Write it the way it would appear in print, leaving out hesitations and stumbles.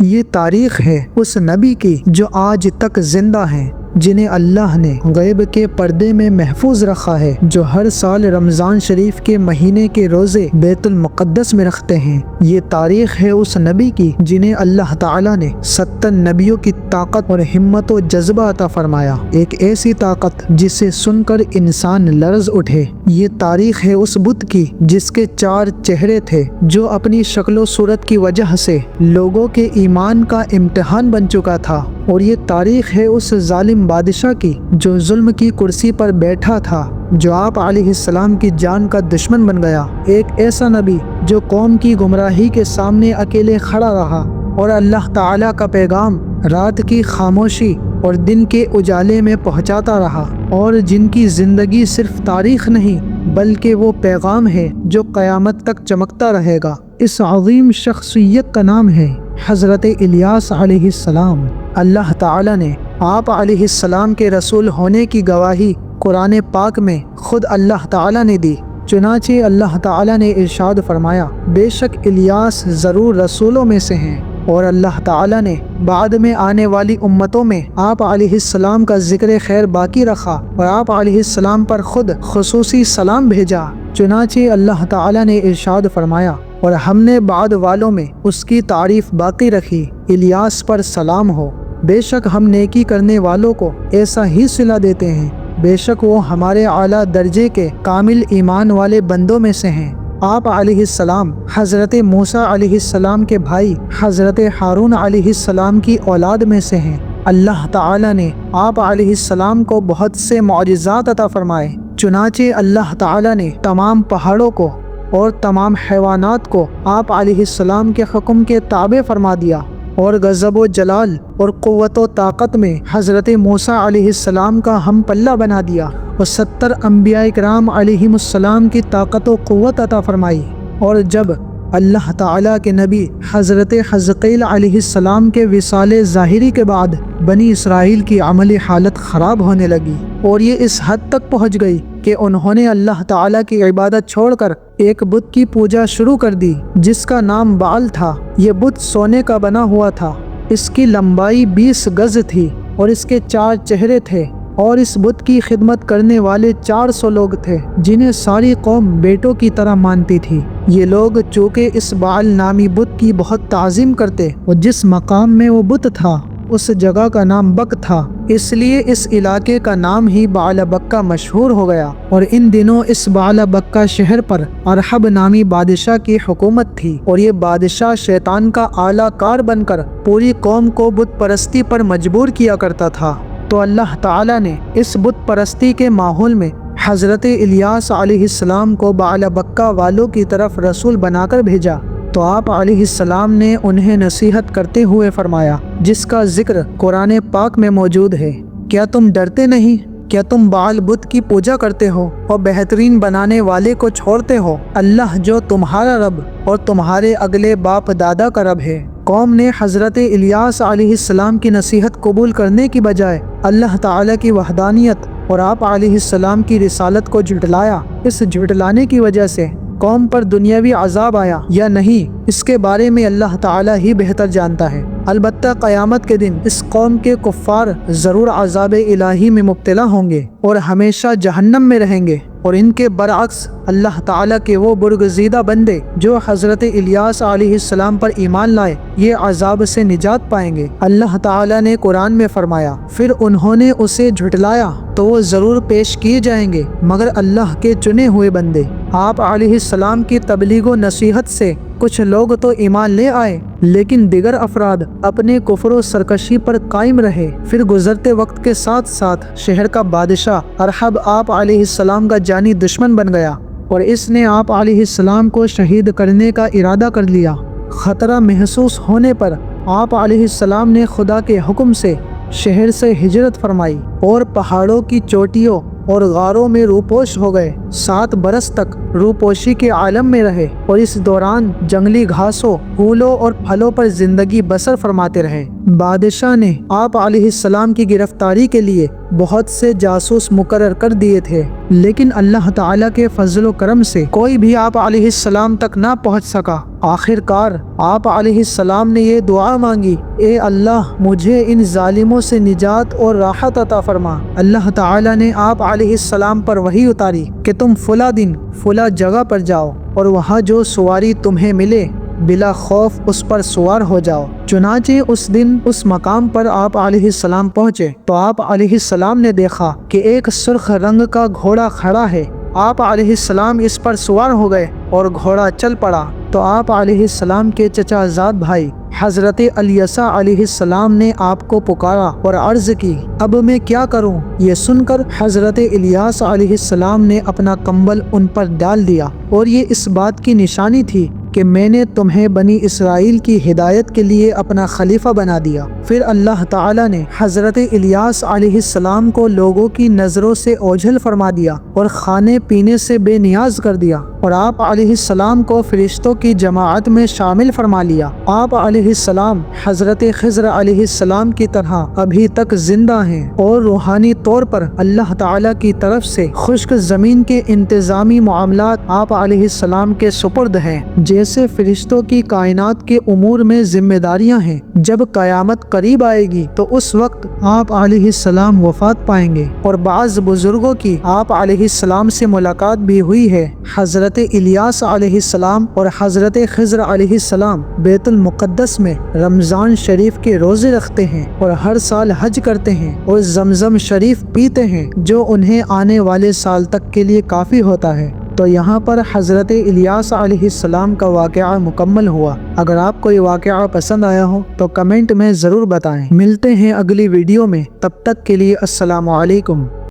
یہ تاریخ ہے اس نبی کی جو آج تک زندہ ہیں، جنہیں اللہ نے غیب کے پردے میں محفوظ رکھا ہے، جو ہر سال رمضان شریف کے مہینے کے روزے بیت المقدس میں رکھتے ہیں۔ یہ تاریخ ہے اس نبی کی جنہیں اللہ تعالیٰ نے 70 نبیوں کی طاقت اور ہمت و جذبہ عطا فرمایا، ایک ایسی طاقت جسے سن کر انسان لرز اٹھے۔ یہ تاریخ ہے اس بت کی جس کے 4 چہرے تھے، جو اپنی شکل و صورت کی وجہ سے لوگوں کے ایمان کا امتحان بن چکا تھا۔ اور یہ تاریخ ہے اس ظالم بادشاہ کی جو ظلم کی کرسی پر بیٹھا تھا، جو آپ علیہ السلام کی جان کا دشمن بن گیا۔ ایک ایسا نبی جو قوم کی گمراہی کے سامنے اکیلے کھڑا رہا اور اللہ تعالیٰ کا پیغام رات کی خاموشی اور دن کے اجالے میں پہنچاتا رہا، اور جن کی زندگی صرف تاریخ نہیں بلکہ وہ پیغام ہے جو قیامت تک چمکتا رہے گا۔ اس عظیم شخصیت کا نام ہے حضرت الیاس علیہ السلام۔ اللہ تعالیٰ نے آپ علیہ السلام کے رسول ہونے کی گواہی قرآن پاک میں خود اللہ تعالیٰ نے دی۔ چنانچہ اللہ تعالیٰ نے ارشاد فرمایا، بے شک الیاس ضرور رسولوں میں سے ہیں، اور اللہ تعالیٰ نے بعد میں آنے والی امتوں میں آپ علیہ السلام کا ذکر خیر باقی رکھا اور آپ علیہ السلام پر خود خصوصی سلام بھیجا۔ چنانچہ اللہ تعالیٰ نے ارشاد فرمایا، اور ہم نے بعد والوں میں اس کی تعریف باقی رکھی، الیاس پر سلام ہو۔ بے شک ہم نیکی کرنے والوں کو ایسا ہی صلہ دیتے ہیں، بے شک وہ ہمارے اعلیٰ درجے کے کامل ایمان والے بندوں میں سے ہیں۔ آپ علیہ السلام حضرت موسیٰ علیہ السلام کے بھائی حضرت ہارون علیہ السلام کی اولاد میں سے ہیں۔ اللہ تعالیٰ نے آپ علیہ السلام کو بہت سے معجزات عطا فرمائے، چنانچہ اللہ تعالیٰ نے تمام پہاڑوں کو اور تمام حیوانات کو آپ علیہ السلام کے حکم کے تابع فرما دیا، اور غضب و جلال اور قوت و طاقت میں حضرت موسیٰ علیہ السلام کا ہم پلہ بنا دیا، اور 70 انبیاء کرام علیہم السلام کی طاقت و قوت عطا فرمائی۔ اور جب اللہ تعالیٰ کے نبی حضرت حزقیل علیہ السلام کے وصال ظاہری کے بعد بنی اسرائیل کی عملی حالت خراب ہونے لگی، اور یہ اس حد تک پہنچ گئی کہ انہوں نے اللہ تعالیٰ کی عبادت چھوڑ کر ایک بت کی پوجا شروع کر دی جس کا نام بعل تھا۔ یہ بت سونے کا بنا ہوا تھا، اس کی لمبائی 20 گز تھی اور اس کے 4 چہرے تھے، اور اس بت کی خدمت کرنے والے 400 لوگ تھے جنہیں ساری قوم بیٹوں کی طرح مانتی تھی۔ یہ لوگ چونکہ اس بعل نامی بت کی بہت تعظیم کرتے اور جس مقام میں وہ بت تھا اس جگہ کا نام بک تھا، اس لیے اس علاقے کا نام ہی بعل بکہ مشہور ہو گیا۔ اور ان دنوں اس بعل بکہ شہر پر ارحب نامی بادشاہ کی حکومت تھی، اور یہ بادشاہ شیطان کا اعلیٰ کار بن کر پوری قوم کو بت پرستی پر مجبور کیا کرتا تھا۔ تو اللہ تعالیٰ نے اس بت پرستی کے ماحول میں حضرت الیاس علیہ السلام کو بعل بکہ والوں کی طرف رسول بنا کر بھیجا۔ تو آپ علیہ السلام نے انہیں نصیحت کرتے ہوئے فرمایا، جس کا ذکر قرآن پاک میں موجود ہے، کیا تم ڈرتے نہیں؟ کیا تم بعل بت کی پوجا کرتے ہو اور بہترین بنانے والے کو چھوڑتے ہو؟ اللہ جو تمہارا رب اور تمہارے اگلے باپ دادا کا رب ہے۔ قوم نے حضرت الیاس علیہ السلام کی نصیحت قبول کرنے کی بجائے اللہ تعالیٰ کی وحدانیت اور آپ علیہ السلام کی رسالت کو جھٹلایا۔ اس جھٹلانے کی وجہ سے قوم پر دنیاوی عذاب آیا یا نہیں، اس کے بارے میں اللہ تعالیٰ ہی بہتر جانتا ہے۔ البتہ قیامت کے دن اس قوم کے کفار ضرور عذاب الہی میں مبتلا ہوں گے اور ہمیشہ جہنم میں رہیں گے، اور ان کے برعکس اللہ تعالیٰ کے وہ برگزیدہ بندے جو حضرت الیاس علیہ السلام پر ایمان لائے یہ عذاب سے نجات پائیں گے۔ اللہ تعالیٰ نے قرآن میں فرمایا، پھر انہوں نے اسے جھٹلایا تو وہ ضرور پیش کیے جائیں گے مگر اللہ کے چنے ہوئے بندے۔ آپ علیہ السلام کی تبلیغ و نصیحت سے کچھ لوگ تو ایمان لے آئے، لیکن دیگر افراد اپنے کفر و سرکشی پر قائم رہے۔ پھر گزرتے وقت کے ساتھ ساتھ شہر کا بادشاہ ارحب آپ علیہ السلام کا جانی دشمن بن گیا، اور اس نے آپ علیہ السلام کو شہید کرنے کا ارادہ کر لیا۔ خطرہ محسوس ہونے پر آپ علیہ السلام نے خدا کے حکم سے شہر سے ہجرت فرمائی اور پہاڑوں کی چوٹیوں اور غاروں میں روپوش ہو گئے۔ 7 برس تک روپوشی کے عالم میں رہے، اور اس دوران جنگلی گھاسوں، پھولوں اور پھلوں پر زندگی بسر فرماتے رہے۔ بادشاہ نے آپ علیہ السلام کی گرفتاری کے لیے بہت سے جاسوس مقرر کر دیے تھے، لیکن اللہ تعالیٰ کے فضل و کرم سے کوئی بھی آپ علیہ السلام تک نہ پہنچ سکا۔ آخر کار آپ علیہ السلام نے یہ دعا مانگی، اے اللہ مجھے ان ظالموں سے نجات اور راحت عطا فرما۔ اللہ تعالیٰ نے آپ علیہ السلام پر وحی اتاری کہ تم فلاں دن فلاں جگہ پر جاؤ اور وہاں جو سواری تمہیں ملے بلا خوف اس پر سوار ہو جاؤ۔ چنانچہ اس دن اس مقام پر آپ علیہ السلام پہنچے تو آپ علیہ السلام نے دیکھا کہ ایک سرخ رنگ کا گھوڑا کھڑا ہے۔ آپ علیہ السلام اس پر سوار ہو گئے اور گھوڑا چل پڑا تو آپ علیہ السلام کے چچا زاد بھائی حضرت الیسع علیہ السلام نے آپ کو پکارا اور عرض کی، اب میں کیا کروں؟ یہ سن کر حضرت الیاس علیہ السلام نے اپنا کمبل ان پر ڈال دیا، اور یہ اس بات کی نشانی تھی کہ میں نے تمہیں بنی اسرائیل کی ہدایت کے لیے اپنا خلیفہ بنا دیا۔ پھر اللہ تعالیٰ نے حضرت الیاس علیہ السلام کو لوگوں کی نظروں سے اوجھل فرما دیا اور کھانے پینے سے بے نیاز کر دیا، اور آپ علیہ السلام کو فرشتوں کی جماعت میں شامل فرما لیا۔ آپ علیہ السلام حضرت خضر علیہ السلام کی طرح ابھی تک زندہ ہیں، اور روحانی طور پر اللہ تعالیٰ کی طرف سے خشک زمین کے انتظامی معاملات آپ علیہ السلام کے سپرد ہیں، جیسے فرشتوں کی کائنات کے امور میں ذمہ داریاں ہیں۔ جب قیامت قریب آئے گی تو اس وقت آپ علیہ السلام وفات پائیں گے، اور بعض بزرگوں کی آپ علیہ السلام سے ملاقات بھی ہوئی ہے۔ حضرت الیاس علیہ السلام اور حضرت خضر علیہ السلام بیت المقدس میں رمضان شریف کے روزے رکھتے ہیں اور ہر سال حج کرتے ہیں اور زمزم شریف پیتے ہیں، جو انہیں آنے والے سال تک کے لیے کافی ہوتا ہے۔ تو یہاں پر حضرت الیاس علیہ السلام کا واقعہ مکمل ہوا۔ اگر آپ کو یہ واقعہ پسند آیا ہو تو کمنٹ میں ضرور بتائیں۔ ملتے ہیں اگلی ویڈیو میں، تب تک کے لیے السلام علیکم۔